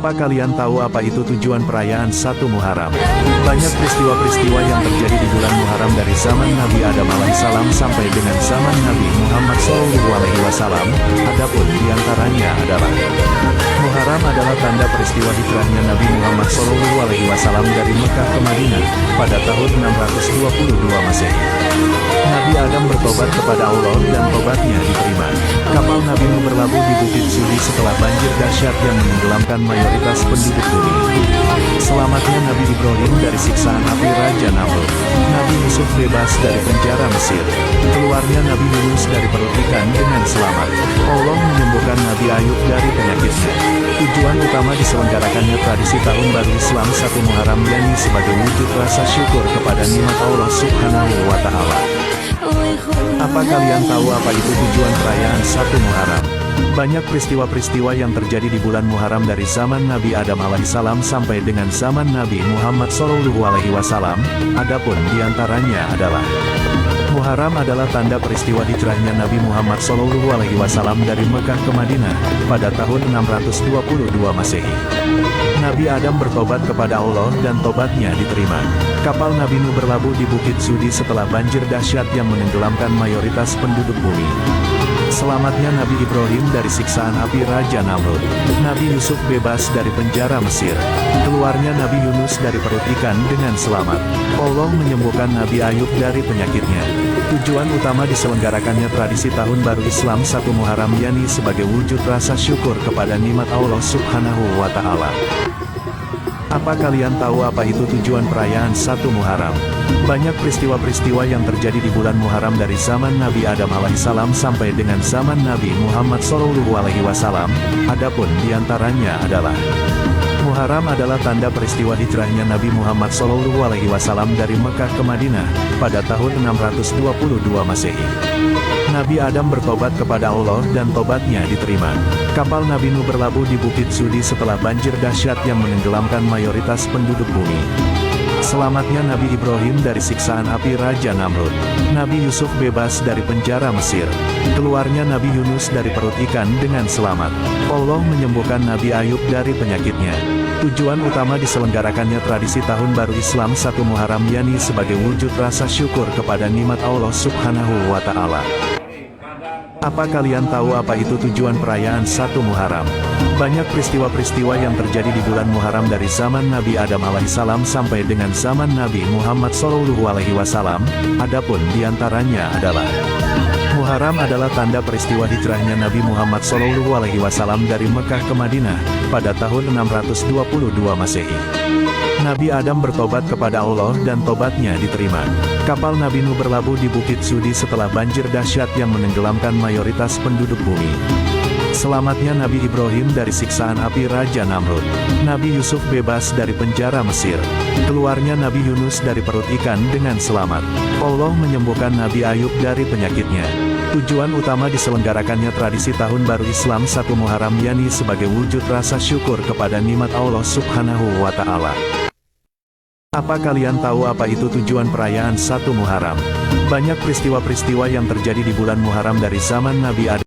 Apa kalian tahu apa itu tujuan perayaan 1 Muharram? Banyak peristiwa-peristiwa yang terjadi di bulan Muharram dari zaman Nabi Adam alaihissalam sampai dengan zaman Nabi Muhammad SAW. Adapun diantaranya adalah: Muharram adalah tanda peristiwa hijrahnya Nabi Muhammad SAW dari Mekah ke Madinah pada tahun 622 Masehi. Nabi Adam bertobat kepada Allah dan tobatnya diterima. Kapal Nabi Nuh berlabuh di Bukit Sudi setelah banjir dahsyat yang menenggelamkan mayoritas penduduk bumi. Selamatnya Nabi Ibrahim dari siksaan api Raja Namrud. Nabi Yusuf bebas dari penjara Mesir. Keluarnya Nabi Yunus dari perut ikan dengan selamat. Allah menyembuhkan Nabi Ayub dari penyakitnya. Tujuan utama diselenggarakannya tradisi Tahun Baru Islam 1 Muharram yakni sebagai wujud rasa syukur kepada nikmat Allah Subhanahu wa Ta'ala. Apa kalian tahu apa itu tujuan perayaan 1 Muharram? Banyak peristiwa-peristiwa yang terjadi di bulan Muharram dari zaman Nabi Adam alaihissalam sampai dengan zaman Nabi Muhammad SAW. Adapun diantaranya adalah: Muharram adalah tanda peristiwa hijrahnya Nabi Muhammad SAW dari Mekah ke Madinah pada tahun 622 Masehi. Nabi Adam bertobat kepada Allah dan tobatnya diterima. Kapal Nabi Nuh berlabuh di Bukit Sudi setelah banjir dahsyat yang menenggelamkan mayoritas penduduk bumi. Selamatnya Nabi Ibrahim dari siksaan api Raja Namrud. Nabi Yusuf bebas dari penjara Mesir. Keluarnya Nabi Yunus dari perut ikan dengan selamat. Allah menyembuhkan Nabi Ayub dari penyakitnya. Tujuan utama diselenggarakannya tradisi Tahun Baru Islam 1 Muharram yakni sebagai wujud rasa syukur kepada nikmat Allah Subhanahu wa Ta'ala. Apa kalian tahu apa itu tujuan perayaan 1 Muharram? Banyak peristiwa-peristiwa yang terjadi di bulan Muharram dari zaman Nabi Adam alaihissalam sampai dengan zaman Nabi Muhammad SAW. Adapun diantaranya adalah: Muharram adalah tanda peristiwa hijrahnya Nabi Muhammad SAW dari Mekah ke Madinah pada tahun 622 Masehi. Nabi Adam bertobat kepada Allah dan tobatnya diterima. Kapal Nabi Nuh berlabuh di Bukit Sudi setelah banjir dahsyat yang menenggelamkan mayoritas penduduk bumi. Selamatnya Nabi Ibrahim dari siksaan api Raja Namrud. Nabi Yusuf bebas dari penjara Mesir. Keluarnya Nabi Yunus dari perut ikan dengan selamat. Allah menyembuhkan Nabi Ayub dari penyakitnya. Tujuan utama diselenggarakannya tradisi Tahun Baru Islam 1 Muharram yakni sebagai wujud rasa syukur kepada nikmat Allah Subhanahu wa Ta'ala. Apa kalian tahu apa itu tujuan perayaan 1 Muharram? Banyak peristiwa-peristiwa yang terjadi di bulan Muharram dari zaman Nabi Adam alaihissalam sampai dengan zaman Nabi Muhammad SAW. Adapun diantaranya adalah: Muharram adalah tanda peristiwa hijrahnya Nabi Muhammad SAW dari Mekah ke Madinah pada tahun 622 Masehi. Nabi Adam bertobat kepada Allah dan tobatnya diterima. Kapal Nabi Nuh berlabuh di Bukit Sudi setelah banjir dahsyat yang menenggelamkan mayoritas penduduk bumi. Selamatnya Nabi Ibrahim dari siksaan api Raja Namrud. Nabi Yusuf bebas dari penjara Mesir. Keluarnya Nabi Yunus dari perut ikan dengan selamat. Allah menyembuhkan Nabi Ayub dari penyakitnya. Tujuan utama diselenggarakannya tradisi Tahun Baru Islam 1 Muharram yakni sebagai wujud rasa syukur kepada nikmat Allah Subhanahu wa Ta'ala. Apa kalian tahu apa itu tujuan perayaan 1 Muharram? Banyak peristiwa-peristiwa yang terjadi di bulan Muharram dari zaman Nabi Adam